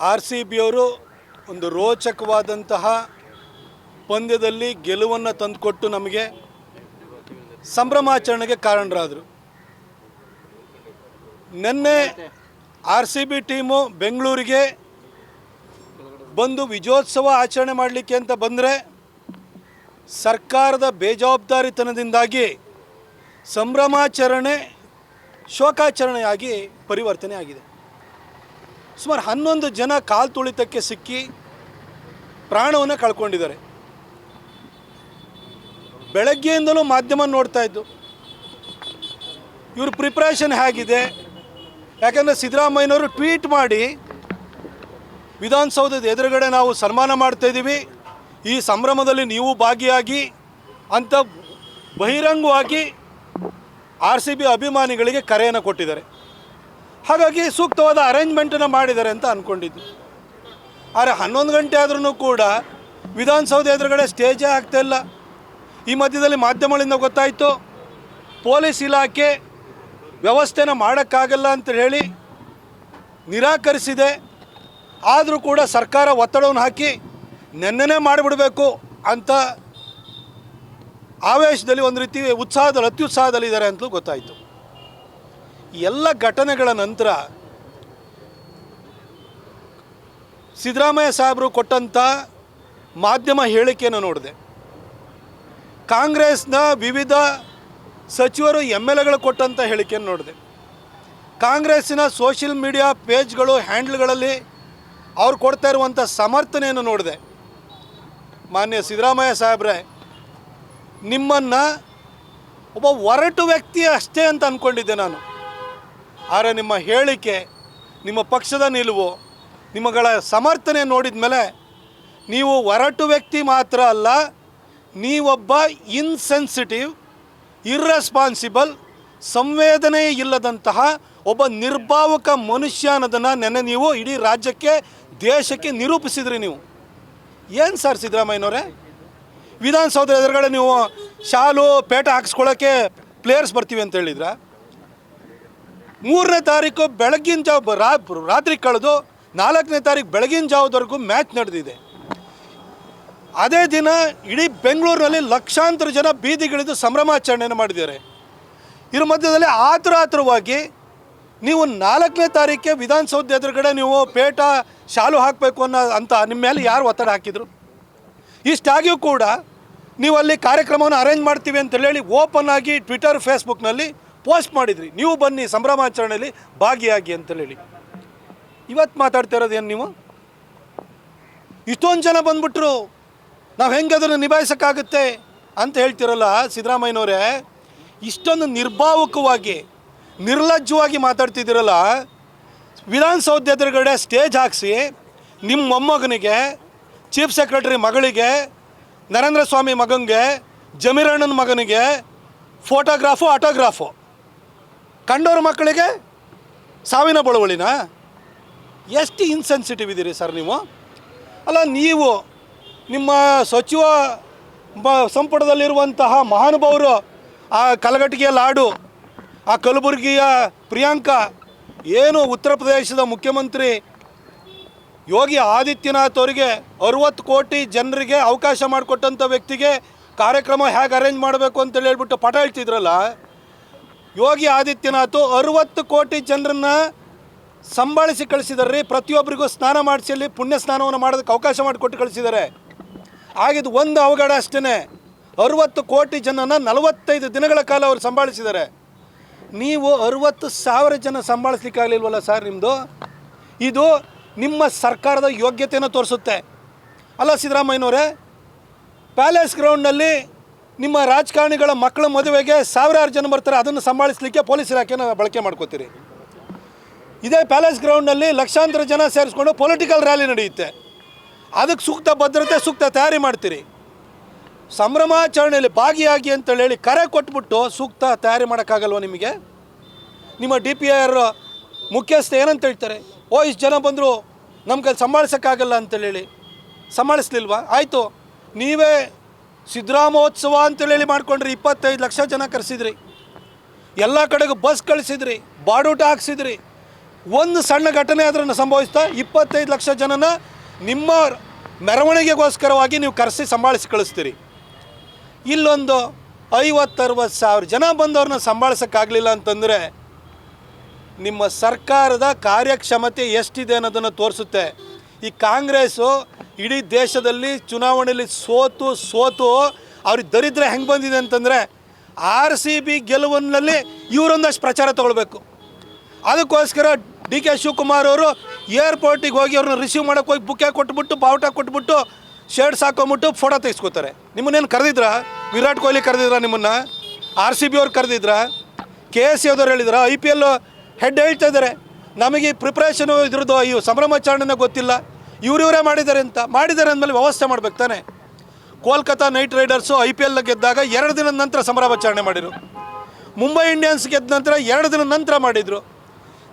R C ಬಿಯವರು ಒಂದು ರೋಚಕವಾದಂತಹ ಪಂದ್ಯದಲ್ಲಿ ಗೆಲುವನ್ನು ತಂದುಕೊಟ್ಟು ನಮಗೆ ಸಂಭ್ರಮಾಚರಣೆಗೆ ಕಾರಣರಾದರು. ನಿನ್ನೆ ಆರ್ ಸಿ ಬಿ ಟೀಮು ಬೆಂಗಳೂರಿಗೆ ಬಂದು ವಿಜಯೋತ್ಸವ ಆಚರಣೆ ಮಾಡಲಿಕ್ಕೆ ಅಂತ ಬಂದರೆ ಸರ್ಕಾರದ ಬೇಜವಾಬ್ದಾರಿತನದಿಂದಾಗಿ ಸಂಭ್ರಮಾಚರಣೆ ಶೋಕಾಚರಣೆಯಾಗಿ ಪರಿವರ್ತನೆ ಆಗಿದೆ. ಸುಮಾರು 11 ಜನ ಕಾಲು ತುಳಿತಕ್ಕೆ ಸಿಕ್ಕಿ ಪ್ರಾಣವನ್ನು ಕಳ್ಕೊಂಡಿದ್ದಾರೆ. ಬೆಳಗ್ಗೆಯಿಂದಲೂ ಮಾಧ್ಯಮ ನೋಡ್ತಾ ಇದ್ದು ಇವ್ರ ಪ್ರಿಪ್ರೇಷನ್ ಹೇಗಿದೆ. ಯಾಕಂದರೆ ಸಿದ್ದರಾಮಯ್ಯನವರು ಟ್ವೀಟ್ ಮಾಡಿ ವಿಧಾನಸೌಧದ ಎದುರುಗಡೆ ನಾವು ಸನ್ಮಾನ ಮಾಡ್ತಾಯಿದ್ದೀವಿ, ಈ ಸಂಭ್ರಮದಲ್ಲಿ ನೀವು ಭಾಗಿಯಾಗಿ ಅಂತ ಬಹಿರಂಗವಾಗಿ ಆರ್ ಸಿ ಬಿ ಅಭಿಮಾನಿಗಳಿಗೆ ಕರೆಯನ್ನು ಕೊಟ್ಟಿದ್ದಾರೆ. ಹಾಗಾಗಿ ಸೂಕ್ತವಾದ ಅರೇಂಜ್ಮೆಂಟನ್ನು ಮಾಡಿದ್ದಾರೆ ಅಂತ ಅಂದ್ಕೊಂಡಿದ್ದು. ಆದರೆ 11 ಗಂಟೆ ಆದ್ರೂ ಕೂಡ ವಿಧಾನಸೌಧ ಎದುರುಗಡೆ ಸ್ಟೇಜೇ ಆಗ್ತಾಯಿಲ್ಲ. ಈ ಮಧ್ಯದಲ್ಲಿ ಮಾಧ್ಯಮಗಳಿಂದ ಗೊತ್ತಾಯಿತು ಪೊಲೀಸ್ ಇಲಾಖೆ ವ್ಯವಸ್ಥೆನ ಮಾಡೋಕ್ಕಾಗಲ್ಲ ಅಂತ ಹೇಳಿ ನಿರಾಕರಿಸಿದೆ. ಆದರೂ ಕೂಡ ಸರ್ಕಾರ ಒತ್ತಡವನ್ನು ಹಾಕಿ ನೆನ್ನೆನೇ ಮಾಡಿಬಿಡಬೇಕು ಅಂತ ಆವೇಶದಲ್ಲಿ ಒಂದು ರೀತಿ ಅತ್ಯುತ್ಸಾಹದಲ್ಲಿದ್ದಾರೆ ಅಂತಲೂ ಗೊತ್ತಾಯಿತು. ಎಲ್ಲ ಘಟನೆಗಳ ನಂತರ ಸಿದ್ದರಾಮಯ್ಯ ಸಾಹೇಬರು ಕೊಟ್ಟಂಥ ಮಾಧ್ಯಮ ಹೇಳಿಕೆಯನ್ನು ನೋಡಿದೆ. ಕಾಂಗ್ರೆಸ್ನ ವಿವಿಧ ಸಚಿವರು MLAಗಳು ಕೊಟ್ಟಂಥ ಹೇಳಿಕೆಯನ್ನು ನೋಡಿದೆ. ಕಾಂಗ್ರೆಸ್ಸಿನ ಸೋಷಿಯಲ್ ಮೀಡಿಯಾ ಪೇಜ್ಗಳು ಹ್ಯಾಂಡ್ಲ್ಗಳಲ್ಲಿ ಅವ್ರು ಕೊಡ್ತಾ ಇರುವಂಥ ಸಮರ್ಥನೆಯನ್ನು ನೋಡಿದೆ. ಮಾನ್ಯ ಸಿದ್ದರಾಮಯ್ಯ ಸಾಹೇಬ್ರೆ, ನಿಮ್ಮನ್ನು ಒಬ್ಬ ಒರಟು ವ್ಯಕ್ತಿ ಅಷ್ಟೇ ಅಂತ ಅಂದ್ಕೊಂಡಿದ್ದೆ ನಾನು. ಆದರೆ ನಿಮ್ಮ ಹೇಳಿಕೆ, ನಿಮ್ಮ ಪಕ್ಷದ ನಿಲುವು, ನಿಮ್ಮಗಳ ಸಮರ್ಥನೆ ನೋಡಿದ ಮೇಲೆ ನೀವು ಒರಟು ವ್ಯಕ್ತಿ ಮಾತ್ರ ಅಲ್ಲ, ನೀವೊಬ್ಬ ಇನ್ಸೆನ್ಸಿಟಿವ್, ಇರ್ರೆಸ್ಪಾನ್ಸಿಬಲ್, ಸಂವೇದನೆ ಇಲ್ಲದಂತಹ ಒಬ್ಬ ನಿರ್ಭಾವಕ ಮನುಷ್ಯ ಅನ್ನೋದನ್ನು ನೆನ್ನೆ ನೀವು ಇಡೀ ರಾಜ್ಯಕ್ಕೆ ದೇಶಕ್ಕೆ ನಿರೂಪಿಸಿದ್ರಿ. ನೀವು ಏನು ಸರ್ ಸಿದ್ದರಾಮಯ್ಯನವರೇ, ವಿಧಾನಸೌಧ ಎದುರುಗಡೆ ನೀವು ಶಾಲು ಪೇಟ ಹಾಕ್ಸ್ಕೊಳ್ಳೋಕ್ಕೆ ಪ್ಲೇಯರ್ಸ್ ಬರ್ತೀವಿ ಅಂತ ಹೇಳಿದ್ರ. 3ನೇ ತಾರೀಕು ಬೆಳಗಿನ ಜಾವ ರಾತ್ರಿ ಕಳೆದು 4ನೇ ತಾರೀಕು ಬೆಳಗಿನ ಜಾವದವರೆಗೂ ಮ್ಯಾಚ್ ನಡೆದಿದೆ. ಅದೇ ದಿನ ಇಡೀ ಬೆಂಗಳೂರಿನಲ್ಲಿ ಲಕ್ಷಾಂತರ ಜನ ಬೀದಿಗಿಳಿದು ಸಂಭ್ರಮಾಚರಣೆಯನ್ನು ಮಾಡಿದ್ದಾರೆ. ಇದ್ರ ಮಧ್ಯದಲ್ಲಿ ಆತುರವಾಗಿ ನೀವು 4ನೇ ತಾರೀಕೆ ವಿಧಾನಸೌಧ ಎದುರುಗಡೆ ನೀವು ಪೇಟ ಶಾಲು ಹಾಕಬೇಕು ಅಂತ ನಿಮ್ಮ ಮೇಲೆ ಯಾರು ಒತ್ತಡ ಹಾಕಿದರು? ಇಷ್ಟಾಗಿಯೂ ಕೂಡ ನೀವು ಅಲ್ಲಿ ಕಾರ್ಯಕ್ರಮವನ್ನು ಅರೇಂಜ್ ಮಾಡ್ತೀವಿ ಅಂತ ಹೇಳಿ ಓಪನ್ ಆಗಿ ಟ್ವಿಟರ್ ಫೇಸ್ಬುಕ್ನಲ್ಲಿ ಪೋಸ್ಟ್ ಮಾಡಿದ್ರಿ, ನೀವು ಬನ್ನಿ ಸಂಭ್ರಮಾಚರಣೆಯಲ್ಲಿ ಭಾಗಿಯಾಗಿ ಅಂತೇಳಿ. ಇವತ್ತು ಮಾತಾಡ್ತಾ ಇರೋದೇನು ನೀವು? ಇಷ್ಟೊಂದು ಜನ ಬಂದ್ಬಿಟ್ರು, ನಾವು ಹೆಂಗೆ ಅದನ್ನು ನಿಭಾಯಿಸೋಕ್ಕಾಗುತ್ತೆ ಅಂತ ಹೇಳ್ತಿರಲ್ಲ ಸಿದ್ದರಾಮಯ್ಯನವರೇ. ಇಷ್ಟೊಂದು ನಿರ್ಭಾವಕವಾಗಿ ನಿರ್ಲಜ್ಜವಾಗಿ ಮಾತಾಡ್ತಿದ್ದೀರಲ್ಲ. ವಿಧಾನಸೌಧ ಎದುರುಗಡೆ ಸ್ಟೇಜ್ ಹಾಕಿಸಿ ನಿಮ್ಮ ಮೊಮ್ಮಗನಿಗೆ, ಚೀಫ್ ಸೆಕ್ರೆಟರಿ ಮಗಳಿಗೆ, ನರೇಂದ್ರ ಸ್ವಾಮಿ ಮಗನಿಗೆ, ಜಮೀರಣ್ಣನ ಮಗನಿಗೆ ಫೋಟೋಗ್ರಾಫು ಆಟೋಗ್ರಾಫು, ಕಂಡೋರ ಮಕ್ಕಳಿಗೆ ಸಾವಿನ ಬಳುವಳಿನ. ಎಷ್ಟು ಇನ್ಸೆನ್ಸಿಟಿವ್ ಇದ್ದೀರಿ ಸರ್ ನೀವು. ಅಲ್ಲ, ನೀವು ನಿಮ್ಮ ಸಚಿವ ಸಂಪುಟದಲ್ಲಿರುವಂತಹ ಮಹಾನುಭಾವರು, ಆ ಕಲಘಟಗಿಯ ಲಾಡು, ಆ ಕಲಬುರಗಿಯ ಪ್ರಿಯಾಂಕಾ, ಏನು ಉತ್ತರ ಪ್ರದೇಶದ ಮುಖ್ಯಮಂತ್ರಿ ಯೋಗಿ ಆದಿತ್ಯನಾಥ್ ಅವರಿಗೆ 60 ಕೋಟಿ ಜನರಿಗೆ ಅವಕಾಶ ಮಾಡಿಕೊಟ್ಟಂಥ ವ್ಯಕ್ತಿಗೆ ಕಾರ್ಯಕ್ರಮ ಹೇಗೆ ಅರೇಂಜ್ ಮಾಡಬೇಕು ಅಂತೇಳಿ ಹೇಳ್ಬಿಟ್ಟು ಪಾಠ ಹೇಳ್ತಿದ್ರಲ್ಲ. ಯೋಗಿ ಆದಿತ್ಯನಾಥ್ 60 ಕೋಟಿ ಜನರನ್ನು ಸಂಭಾಳಿಸಿ ಕಳಿಸಿದಾರೆ. ಪ್ರತಿಯೊಬ್ಬರಿಗೂ ಸ್ನಾನ ಮಾಡಿಸಿ ಅಲ್ಲಿ ಪುಣ್ಯ ಸ್ನಾನವನ್ನು ಮಾಡೋದಕ್ಕೆ ಅವಕಾಶ ಮಾಡಿಕೊಟ್ಟು ಕಳಿಸಿದ್ದಾರೆ. ಆಗಿದ್ದು ಒಂದು ಅವಘಡ ಅಷ್ಟೇ. 60 ಕೋಟಿ ಜನನ 45 ದಿನಗಳ ಕಾಲ ಅವರು ಸಂಭಾಳಿಸಿದ್ದಾರೆ. ನೀವು 60,000 ಜನ ಸಂಭಾಳಿಸ್ಲಿಕ್ಕಾಗಲಿಲ್ವಲ್ಲ ಸರ್ ನಿಮ್ಮದು. ಇದು ನಿಮ್ಮ ಸರ್ಕಾರದ ಯೋಗ್ಯತೆಯನ್ನು ತೋರಿಸುತ್ತೆ. ಅಲ್ಲ ಸಿದ್ದರಾಮಯ್ಯನವರೇ, ಪ್ಯಾಲೇಸ್ ಗ್ರೌಂಡ್ನಲ್ಲಿ ನಿಮ್ಮ ರಾಜಕಾರಣಿಗಳ ಮಕ್ಕಳ ಮದುವೆಗೆ 1000 ಜನ ಬರ್ತಾರೆ, ಅದನ್ನು ಸಂಭಾಳಿಸಲಿಕ್ಕೆ ಪೊಲೀಸ್ ಇಲಾಖೆನ ಬಳಕೆ ಮಾಡ್ಕೋತೀರಿ. ಇದೇ ಪ್ಯಾಲೇಸ್ ಗ್ರೌಂಡ್ನಲ್ಲಿ ಲಕ್ಷಾಂತರ ಜನ ಸೇರಿಸ್ಕೊಂಡು ಪೊಲಿಟಿಕಲ್ ರ್ಯಾಲಿ ನಡೆಯುತ್ತೆ, ಅದಕ್ಕೆ ಸೂಕ್ತ ಭದ್ರತೆ, ಸೂಕ್ತ ತಯಾರಿ ಮಾಡ್ತೀರಿ. ಸಂಭ್ರಮಾಚರಣೆಯಲ್ಲಿ ಭಾಗಿಯಾಗಿ ಅಂತೇಳಿ ಹೇಳಿ ಕರೆ ಕೊಟ್ಬಿಟ್ಟು ಸೂಕ್ತ ತಯಾರಿ ಮಾಡೋಕ್ಕಾಗಲ್ವ ನಿಮಗೆ? ನಿಮ್ಮ DPR ಮುಖ್ಯಸ್ಥ ಏನಂತ ಹೇಳ್ತಾರೆ, ಇಷ್ಟು ಜನ ಬಂದರು ನಮ್ಮ ಕೈಲಿ ಸಂಭಾಳಿಸೋಕ್ಕಾಗಲ್ಲ ಅಂತೇಳಿ ಸಂಭಾಳಿಸ್ಲಿಲ್ವಾ? ಆಯಿತು, ನೀವೇ ಸಿದ್ದರಾಮೋತ್ಸವ ಅಂತೇಳಿ ಮಾಡ್ಕೊಂಡ್ರಿ. 25 ಲಕ್ಷ ಜನ ಕರೆಸಿದ್ರಿ, ಎಲ್ಲ ಕಡೆಗೂ ಬಸ್ ಕಳಿಸಿದ್ರಿ, ಬಾಡೂಟ ಹಾಕ್ಸಿದ್ರಿ, ಒಂದು ಸಣ್ಣ ಘಟನೆ ಅದನ್ನು ಸಂಭವಿಸ್ತಾ 25 ಲಕ್ಷ ಜನನ ನಿಮ್ಮ ಮೆರವಣಿಗೆಗೋಸ್ಕರವಾಗಿ ನೀವು ಕರೆಸಿ ಸಂಭಾಳಿಸಿ ಕಳಿಸ್ತೀರಿ. ಇಲ್ಲೊಂದು 50-60 ಸಾವಿರ ಜನ ಬಂದವ್ರನ್ನ ಸಂಭಾಳಿಸೋಕ್ಕಾಗಲಿಲ್ಲ ಅಂತಂದರೆ ನಿಮ್ಮ ಸರ್ಕಾರದ ಕಾರ್ಯಕ್ಷಮತೆ ಎಷ್ಟಿದೆ ಅನ್ನೋದನ್ನು ತೋರಿಸುತ್ತೆ. ಈ ಕಾಂಗ್ರೆಸ್ಸು ಇಡೀ ದೇಶದಲ್ಲಿ ಚುನಾವಣೆಯಲ್ಲಿ ಸೋತು ಅವ್ರಿಗೆ ದರಿದ್ರ ಹೆಂಗೆ ಬಂದಿದೆ ಅಂತಂದರೆ RCB ಗೆಲುವಿನಲ್ಲಿ ಇವರೊಂದಷ್ಟು ಪ್ರಚಾರ ತೊಗೊಳ್ಬೇಕು. ಅದಕ್ಕೋಸ್ಕರ DK ಶಿವಕುಮಾರ್ ಅವರು ಏರ್ಪೋರ್ಟಿಗೆ ಹೋಗಿ ಅವ್ರನ್ನ ರಿಸೀವ್ ಮಾಡೋಕ್ಕೆ ಹೋಗಿ ಬುಕ್ಕೆ ಕೊಟ್ಬಿಟ್ಟು ಬಾವುಟ ಕೊಟ್ಬಿಟ್ಟು ಶರ್ಟ್ಸ್ ಹಾಕೊಂಬಿಟ್ಟು ಫೋಟೋ ತೆಗೆಸ್ಕೋತಾರೆ. ನಿಮ್ಮನ್ನೇನು ಕರೆದಿದ್ರಾ? ವಿರಾಟ್ ಕೊಹ್ಲಿ ಕರೆದಿದ್ರಾ? ನಿಮ್ಮನ್ನು RCB ಅವ್ರು ಕರೆದಿದ್ರಾ? KSC ಅವ್ರು ಹೇಳಿದ್ರಾ? IPL ಹೆಡ್ ಹೇಳ್ತಾ ಇದ್ದಾರೆ ನಮಗೆ ಪ್ರಿಪ್ರೇಷನು ಇದ್ರದ್ದು ಈ ಸಂಭ್ರಮಾಚರಣೆನೇ ಗೊತ್ತಿಲ್ಲ, ಇವರೇ ಮಾಡಿದ್ದಾರೆ ಅಂದಮೇಲೆ ವ್ಯವಸ್ಥೆ ಮಾಡ್ಬೇಕು ತಾನೆ. ಕೋಲ್ಕತ್ತಾ ನೈಟ್ ರೈಡರ್ಸು IPL ಗೆದ್ದಾಗ 2 ದಿನದ ನಂತರ ಸಂಭ್ರಮಾಚರಣೆ ಮಾಡಿದರು. ಮುಂಬೈ ಇಂಡಿಯನ್ಸ್ ಗೆದ್ದ ನಂತರ 2 ದಿನದ ನಂತರ ಮಾಡಿದರು.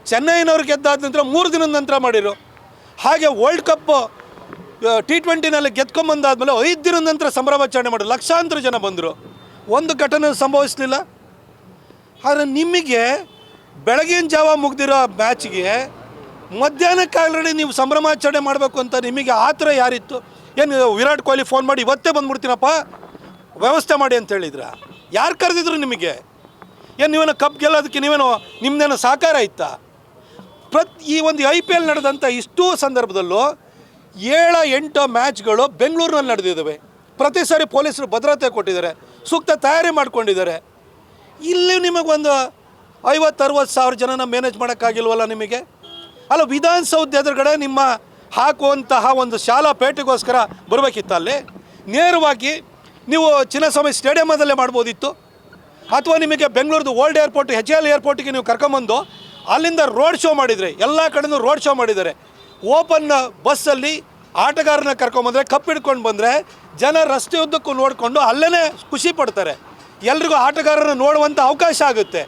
ಚೆನ್ನೈನವ್ರು ಗೆದ್ದಾದ ನಂತರ 3 ದಿನದ ನಂತರ ಮಾಡಿದರು. ಹಾಗೆ ವರ್ಲ್ಡ್ ಕಪ್ T20ನಲ್ಲಿ ಗೆದ್ಕೊಂಬಂದಾದ್ಮೇಲೆ 5 ದಿನದ ನಂತರ ಸಂಭ್ರಮಾಚರಣೆ ಮಾಡಿದ್ರು. ಲಕ್ಷಾಂತರ ಜನ ಬಂದರು, ಒಂದು ಘಟನೆ ಸಂಭವಿಸಲಿಲ್ಲ. ಆದರೆ ನಿಮಗೆ ಬೆಳಗಿನ ಜಾವ ಮುಗ್ದಿರೋ ಮ್ಯಾಚ್ಗೆ ಮಧ್ಯಾಹ್ನಕ್ಕೆ ಆಲ್ರೆಡಿ ನೀವು ಸಂಭ್ರಮಾಚರಣೆ ಮಾಡಬೇಕು ಅಂತ ನಿಮಗೆ ಆ ಥರ ಯಾರಿತ್ತು? ಏನು ವಿರಾಟ್ ಕೊಹ್ಲಿ ಫೋನ್ ಮಾಡಿ ಇವತ್ತೇ ಬಂದ್ಬಿಡ್ತೀನಪ್ಪ ವ್ಯವಸ್ಥೆ ಮಾಡಿ ಅಂತ ಹೇಳಿದ್ರ? ಯಾರು ಕರೆದಿದ್ರು ನಿಮಗೆ? ಏನು ನೀವೇನೋ ಕಪ್ ಗೆಲ್ಲೋದಕ್ಕೆ ನಿಮ್ಮದೇನೋ ಸಹಕಾರ ಇತ್ತಾ? ಈ ಒಂದು IPL ನಡೆದಂಥ ಇಷ್ಟೂ ಸಂದರ್ಭದಲ್ಲೂ 7-8 ಮ್ಯಾಚ್ಗಳು ಬೆಂಗಳೂರಿನಲ್ಲಿ ನಡೆದಿದ್ದಾವೆ. ಪ್ರತಿ ಸಾರಿ ಪೊಲೀಸರು ಭದ್ರತೆ ಕೊಟ್ಟಿದ್ದಾರೆ, ಸೂಕ್ತ ತಯಾರಿ ಮಾಡ್ಕೊಂಡಿದ್ದಾರೆ. ಇಲ್ಲಿ ನಿಮಗೊಂದು 50-60 ಸಾವಿರ ಜನನ ಮ್ಯಾನೇಜ್ ಮಾಡೋಕ್ಕಾಗಿಲ್ವಲ್ಲ ನಿಮಗೆ? ಅಲ್ಲ, ವಿಧಾನಸೌಧ ಎದುರುಗಡೆ ನಿಮ್ಮ ಹಾಕುವಂತಹ ಒಂದು ಶಾಲಾ ಪೇಟೆಗೋಸ್ಕರ ಬರಬೇಕಿತ್ತು. ಅಲ್ಲಿ ನೇರವಾಗಿ ನೀವು ಚಿನ್ನಸ್ವಾಮಿ ಸ್ಟೇಡಿಯಮದಲ್ಲೇ ಮಾಡ್ಬೋದಿತ್ತು. ಅಥವಾ ನಿಮಗೆ ಬೆಂಗಳೂರದು ಓಲ್ಡ್ ಏರ್ಪೋರ್ಟ್ HAL ಏರ್ಪೋರ್ಟಿಗೆ ನೀವು ಕರ್ಕೊಂಬಂದು ಅಲ್ಲಿಂದ ರೋಡ್ ಶೋ ಮಾಡಿದರೆ, ಎಲ್ಲ ಕಡೆಯೂ ರೋಡ್ ಶೋ ಮಾಡಿದ್ದಾರೆ. ಓಪನ್ ಬಸ್ಸಲ್ಲಿ ಆಟಗಾರನ ಕರ್ಕೊಂಬಂದರೆ, ಕಪ್ ಹಿಡ್ಕೊಂಡು ಬಂದರೆ ಜನ ರಸ್ತೆ ಉದ್ದಕ್ಕೂ ನೋಡಿಕೊಂಡು ಅಲ್ಲೇ ಖುಷಿ ಪಡ್ತಾರೆ. ಎಲ್ರಿಗೂ ಆಟಗಾರರನ್ನು ನೋಡುವಂಥ ಅವಕಾಶ ಆಗುತ್ತೆ.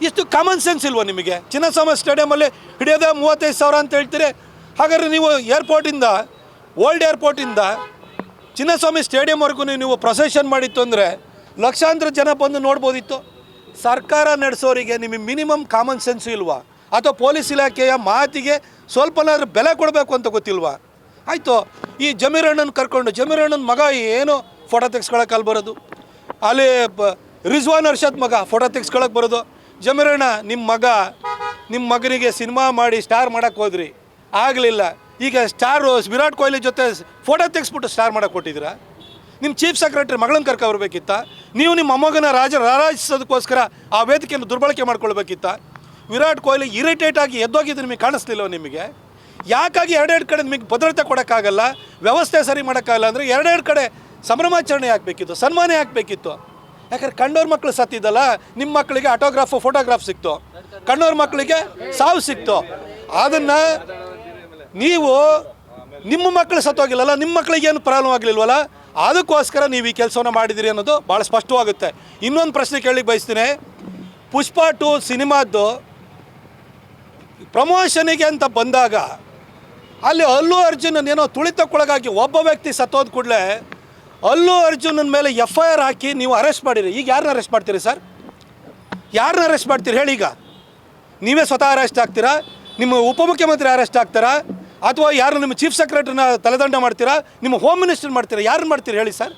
ಇಷ್ಟು ಕಾಮನ್ ಸೆನ್ಸ್ ಇಲ್ವ ನಿಮಗೆ? ಚಿನ್ನಸ್ವಾಮಿ ಸ್ಟೇಡಿಯಮಲ್ಲಿ ಹಿಡಿಯೋದೇ 35 ಸಾವಿರ ಅಂತ ಹೇಳ್ತೀರಿ. ಹಾಗಾದರೆ ನೀವು ಓಲ್ಡ್ ಏರ್ಪೋರ್ಟಿಂದ ಚಿನ್ನಸ್ವಾಮಿ ಸ್ಟೇಡಿಯಂವರೆಗೂ ನೀವು ಪ್ರೊಸೆಷನ್ ಮಾಡಿತ್ತು ಅಂದರೆ ಲಕ್ಷಾಂತರ ಜನ ಬಂದು ನೋಡ್ಬೋದಿತ್ತು. ಸರ್ಕಾರ ನಡೆಸೋರಿಗೆ ನಿಮಗೆ ಮಿನಿಮಮ್ ಕಾಮನ್ ಸೆನ್ಸು ಇಲ್ವಾ? ಅಥವಾ ಪೊಲೀಸ್ ಇಲಾಖೆಯ ಮಾತಿಗೆ ಸ್ವಲ್ಪನಾದ್ರೂ ಬೆಲೆ ಕೊಡಬೇಕು ಅಂತ ಗೊತ್ತಿಲ್ವಾ? ಆಯಿತು, ಈ ಜಮೀರಣ್ಣನ ಕರ್ಕೊಂಡು ಜಮೀರಣ್ಣನ ಮಗ ಏನು ಫೋಟೋ ತೆಗೆಸ್ಕೊಳಕ್ಕೆ ಅಲ್ಲಿ ಬರೋದು, ಅಲ್ಲಿ ರಿಜ್ವಾನ್ ಅರ್ಷದ್ ಮಗ ಫೋಟೋ ತೆಗೆಸ್ಕೊಳಕ್ಕೆ ಬರೋದು. ಜಮೀರಣ್ಣ ನಿಮ್ಮ ಮಗನಿಗೆ ಸಿನಿಮಾ ಮಾಡಿ ಸ್ಟಾರ್ ಮಾಡೋಕ್ಕೆ ಹೋದ್ರಿ, ಆಗಲಿಲ್ಲ. ಈಗ ಸ್ಟಾರು ವಿರಾಟ್ ಕೊಹ್ಲಿ ಜೊತೆ ಫೋಟೋ ತೆಗೆಸ್ಬಿಟ್ಟು ಸ್ಟಾರ್ ಮಾಡೋಕ್ಕೆ ಕೊಟ್ಟಿದ್ದೀರಾ? ನಿಮ್ಮ ಚೀಫ್ ಸೆಕ್ರೆಟರಿ ಮಗಳನ್ನ ಕರ್ಕೊಬರ್ಬೇಕಿತ್ತ? ನೀವು ನಿಮ್ಮ ಮೊಮ್ಮಗನ ರಾರಾಜಿಸೋದಕ್ಕೋಸ್ಕರ ಆ ವೇದಿಕೆಯನ್ನು ದುರ್ಬಳಕೆ ಮಾಡ್ಕೊಳ್ಬೇಕಿತ್ತ? ವಿರಾಟ್ ಕೊಹ್ಲಿ ಇರಿಟೇಟ್ ಆಗಿ ಎದ್ದೋಗಿದ್ದು ನಿಮಗೆ ಕಾಣಿಸ್ಲಿಲ್ಲ ನಿಮಗೆ? ಯಾಕಾಗಿ 2 ಕಡೆ ನಿಮಗೆ ಭದ್ರತೆ ಕೊಡೋಕ್ಕಾಗಲ್ಲ, ವ್ಯವಸ್ಥೆ ಸರಿ ಮಾಡೋಕ್ಕಾಗಲ್ಲ ಅಂದರೆ 2 ಕಡೆ ಸಂಭ್ರಮಾಚರಣೆ ಹಾಕಬೇಕಿತ್ತು, ಸನ್ಮಾನ ಹಾಕಬೇಕಿತ್ತು. ಯಾಕಂದ್ರೆ ಕಂಡೋರ್ ಮಕ್ಕಳು ಸತ್ತಿದ್ದಲ್ಲ, ನಿಮ್ಮ ಮಕ್ಕಳಿಗೆ ಫೋಟೋಗ್ರಾಫ್ ಸಿಕ್ತು, ಕಂಡೋರ್ ಮಕ್ಕಳಿಗೆ ಸಾವು ಸಿಕ್ತು. ಅದನ್ನು ನೀವು ನಿಮ್ಮ ಮಕ್ಕಳು ಸತ್ತೋಗಿಲ್ಲಲ್ಲ, ನಿಮ್ಮ ಮಕ್ಕಳಿಗೆ ಏನು ಪ್ರಾಬ್ಲಮ್ ಆಗಲಿಲ್ವಲ್ಲ, ಅದಕ್ಕೋಸ್ಕರ ನೀವು ಈ ಕೆಲಸವನ್ನು ಮಾಡಿದಿರಿ ಅನ್ನೋದು ಭಾಳ ಸ್ಪಷ್ಟವಾಗುತ್ತೆ. ಇನ್ನೊಂದು ಪ್ರಶ್ನೆ ಕೇಳಲಿಕ್ಕೆ ಬಯಸ್ತೀನಿ. ಪುಷ್ಪ 2 ಸಿನಿಮಾದ್ದು ಪ್ರಮೋಷನಿಗೆ ಅಂತ ಬಂದಾಗ ಅಲ್ಲಿ ಅಲ್ಲು ಅರ್ಜುನನ್ನೇನೋ ತುಳಿತಕ್ಕೊಳಗಾಗಿ ಒಬ್ಬ ವ್ಯಕ್ತಿ ಸತ್ತೋದ ಕೂಡಲೇ ಅಲ್ಲು ಅರ್ಜುನನ ಮೇಲೆ FIR ಹಾಕಿ ನೀವು ಅರೆಸ್ಟ್ ಮಾಡಿರಿ. ಈಗ ಯಾರನ್ನ ಅರೆಸ್ಟ್ ಮಾಡ್ತೀರಿ ಸರ್? ಯಾರನ್ನ ಅರೆಸ್ಟ್ ಮಾಡ್ತೀರಿ ಹೇಳಿ? ಈಗ ನೀವೇ ಸ್ವತಃ ಅರೆಸ್ಟ್ ಆಗ್ತೀರಾ? ನಿಮ್ಮ ಉಪಮುಖ್ಯಮಂತ್ರಿ ಅರೆಸ್ಟ್ ಆಗ್ತಾರಾ? ಅಥವಾ ಯಾರು ನಿಮ್ಮ ಚೀಫ್ ಸೆಕ್ರೆಟರಿನ ತಲೆದಂಡ ಮಾಡ್ತೀರಾ? ನಿಮ್ಮ ಹೋಮ್ ಮಿನಿಸ್ಟರ್ ಮಾಡ್ತೀರಾ? ಯಾರನ್ನ ಮಾಡ್ತೀರಿ ಹೇಳಿ ಸರ್?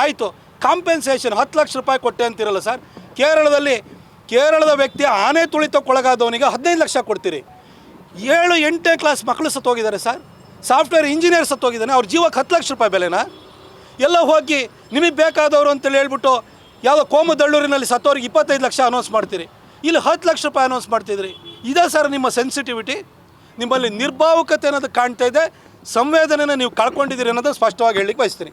ಆಯಿತು, ಕಾಂಪೆನ್ಸೇಷನ್ 10 ಲಕ್ಷ ರೂಪಾಯಿ ಕೊಟ್ಟೆ ಅಂತಿರಲ್ಲ ಸರ್. ಕೇರಳದ ವ್ಯಕ್ತಿ ಆನೆ ತುಳಿತಕ್ಕೊಳಗಾದವನಿಗೆ 15 ಲಕ್ಷ ಕೊಡ್ತೀರಿ. 7-8ನೇ ಕ್ಲಾಸ್ ಮಕ್ಕಳು ಸತ್ತೋಗಿದ್ದಾರೆ ಸರ್. ಸಾಫ್ಟ್ವೇರ್ ಇಂಜಿನಿಯರ್ ಸತ್ತೋಗಿದ್ದಾನೆ, ಅವ್ರ ಜೀವಕ್ಕೆ 10 ಲಕ್ಷ ರೂಪಾಯಿ ಬೆಲೆನಾ? ಎಲ್ಲ ಹೋಗಿ ನಿಮಗೆ ಬೇಕಾದವರು ಅಂತೇಳಿ ಹೇಳ್ಬಿಟ್ಟು ಯಾವುದೋ ಕೋಮದಳ್ಳೂರಿನಲ್ಲಿ ಸತ್ತೋರಿಗೆ 25 ಲಕ್ಷ ಅನೌನ್ಸ್ ಮಾಡ್ತೀರಿ, ಇಲ್ಲಿ 10 ಲಕ್ಷ ರೂಪಾಯಿ ಅನೌನ್ಸ್ ಮಾಡ್ತಿದ್ರಿ. ಇದೇ ಸರ್ ನಿಮ್ಮ ಸೆನ್ಸಿಟಿವಿಟಿ? ನಿಮ್ಮಲ್ಲಿ ನಿರ್ಭಾವುಕತೆ ಅನ್ನೋದು ಕಾಣ್ತಾ ಇದೆ, ಸಂವೇದನೆನ ನೀವು ಕಳ್ಕೊಂಡಿದ್ದೀರಿ ಅನ್ನೋದು ಸ್ಪಷ್ಟವಾಗಿ ಹೇಳಲಿಕ್ಕೆ ಬಯಸ್ತೀನಿ.